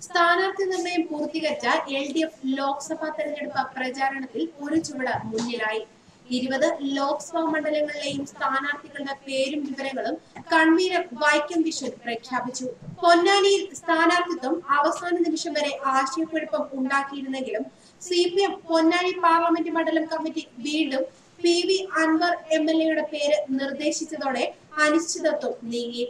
സ്ഥാനാർത്ഥി നിർണയം പൂർത്തീകരിച്ച LDF ലോക്സഭാ തെരഞ്ഞെടുപ്പ് പ്രചാരണത്തിൽ ഒരു ചുവട് മുന്നിലായി. 20 ലോക്സഭാ മണ്ഡലങ്ങളിലെയും സ്ഥാനാർത്ഥികളുടെ പേരും വിവരങ്ങളും കൺവീനർ വൈക്കം വിശ്വൻ പ്രഖ്യാപിച്ചു. പൊന്നാനിയിൽ സ്ഥാനാർത്ഥിത്വം അവസാന നിമിഷം വരെ ആശയക്കുഴപ്പം ഉണ്ടാക്കിയിരുന്നെങ്കിലും CPM പൊന്നാനി പാർലമെന്റ് മണ്ഡലം കമ്മിറ്റി വീണ്ടും PV അൻവർ MLA പേര് നിർദ്ദേശിച്ചതോടെ അനിശ്ചിതത്വം നീങ്ങി.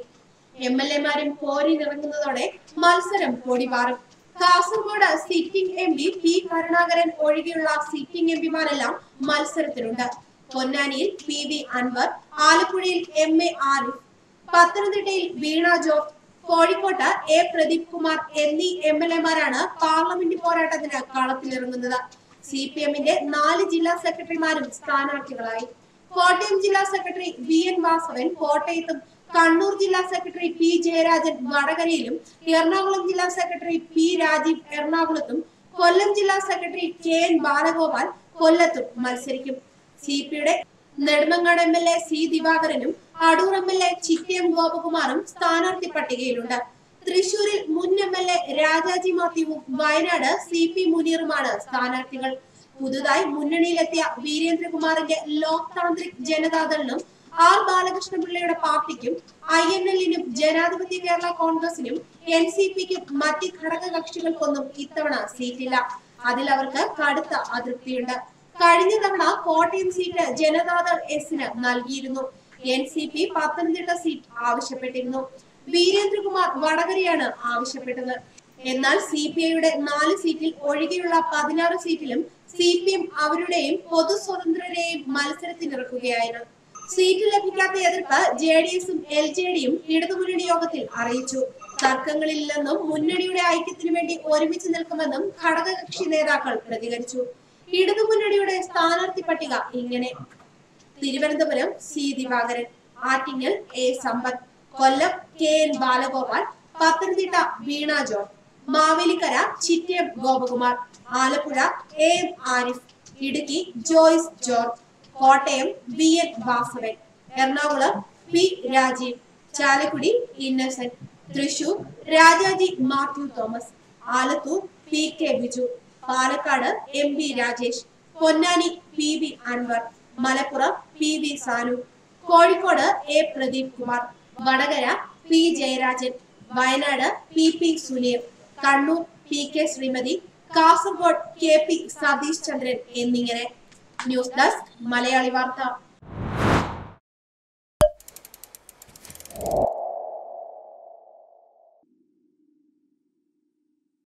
MLA-മാരും പോരിനിറങ്ങുന്നതോടെ മത്സരം പൊടിപാറും. Kasaragod sitting MP P Karunakaran ഒഴികെയുള്ള സിറ്റിംഗ് MPമാരെല്ലാം മത്സരത്തിലുണ്ട്. പൊന്നാനിയിൽ PV അൻവർ, ആലപ്പുഴയിൽ MA ആരിഫ്, പത്തനംതിട്ടയിൽ വീണ ജോർജ്, കോഴിക്കോട്ട് A പ്രദീപ് കുമാർ എന്നീ MLA-മാരാണ് പാർലമെന്റ് പോരാട്ടത്തിന് കളത്തിലിറങ്ങുന്നത്. CPM-ന്റെ 4 ജില്ലാ സെക്രട്ടറിമാരും സ്ഥാനാർത്ഥികളായി. കോട്ടയം ജില്ലാ സെക്രട്ടറി VN വാസവൻ കോട്ടയത്തും, കണ്ണൂർ ജില്ലാ സെക്രട്ടറി P ജയരാജൻ വടകരയിലും, എറണാകുളം ജില്ലാ സെക്രട്ടറി P രാജീവ് എറണാകുളത്തും, കൊല്ലം ജില്ലാ സെക്രട്ടറി KN ബാലഗോപാൽ കൊല്ലത്തും മത്സരിക്കും. CP-യുടെ Nedumangad MLA C ദിവാകരനും Adoor MLA Chittayam ഗോപകുമാറും സ്ഥാനാർത്ഥി പട്ടികയിലുണ്ട്. തൃശൂരിൽ മുൻ MLA രാജാജി മാത്യുവും വയനാട് CP മുനീറുമാണ് സ്ഥാനാർത്ഥികൾ. പുതുതായി മുന്നണിയിലെത്തിയ വീരേന്ദ്രകുമാറിന്റെ ലോക് താന്ത്രിക് ജനതാദളിനും R ബാലകൃഷ്ണപിള്ളയുടെ പാർട്ടിക്കും INL-നും ജനാധിപത്യ കേരള കോൺഗ്രസിനും NCP-ക്കും മറ്റ് ഘടക കക്ഷികൾക്കൊന്നും ഇത്തവണ സീറ്റില്ല. അതിൽ അവർക്ക് കടുത്ത അതൃപ്തിയുണ്ട്. കഴിഞ്ഞ തവണ കോട്ടയം സീറ്റ് ജനതാദൾ S-ന് നൽകിയിരുന്നു. NCP പത്തനംതിട്ട സീറ്റ് ആവശ്യപ്പെട്ടിരുന്നു. വീരേന്ദ്രകുമാർ വടകരയാണ് ആവശ്യപ്പെട്ടത്. എന്നാൽ CPI-യുടെ 4 സീറ്റിൽ ഒഴികെയുള്ള 16 സീറ്റിലും CPM അവരുടെയും പൊതു സ്വതന്ത്രരെയും മത്സരത്തിനിറക്കുകയായിരുന്നു. സീറ്റ് ലഭിക്കാത്ത എതിർപ്പ് JDS-ഉം LJD-യും ഇടതുമുന്നണി യോഗത്തിൽ അറിയിച്ചു. തർക്കങ്ങളില്ലെന്നും മുന്നണിയുടെ ഐക്യത്തിനു വേണ്ടി ഒരുമിച്ച് നിൽക്കുമെന്നും ഘടകകക്ഷി നേതാക്കൾ പ്രതികരിച്ചു. ഇടതുമുന്നണിയുടെ സ്ഥാനാർത്ഥി പട്ടിക ഇങ്ങനെ: Thiruvananthapuram C Divakaran, Attingal A Sampath, Kollam KN Balagopal, Pathanamthitta Veena George, Mavelikkara Chittayam Gopakumar, Alappuzha AM Arif, Idukki Joyce George, Kottayam VN Vasavan, Ernakulam P Rajeev, Chalakudy Innocent, Thrissur Rajaji Mathew Thomas, Alathur PK Biju, Palakkad MB Rajesh, Ponnani PV Anvar, Malappuram PV Sanu, Kozhikode A Pradeep Kumar, Vadakara P Jayarajan, Wayanad PP Suneer, Kannur PK Sreemathi, Kasaragod KP Satheesh Chandran എന്നിങ്ങനെ. ന്യൂസ് ഡെസ്ക് മലയാളി വാർത്ത.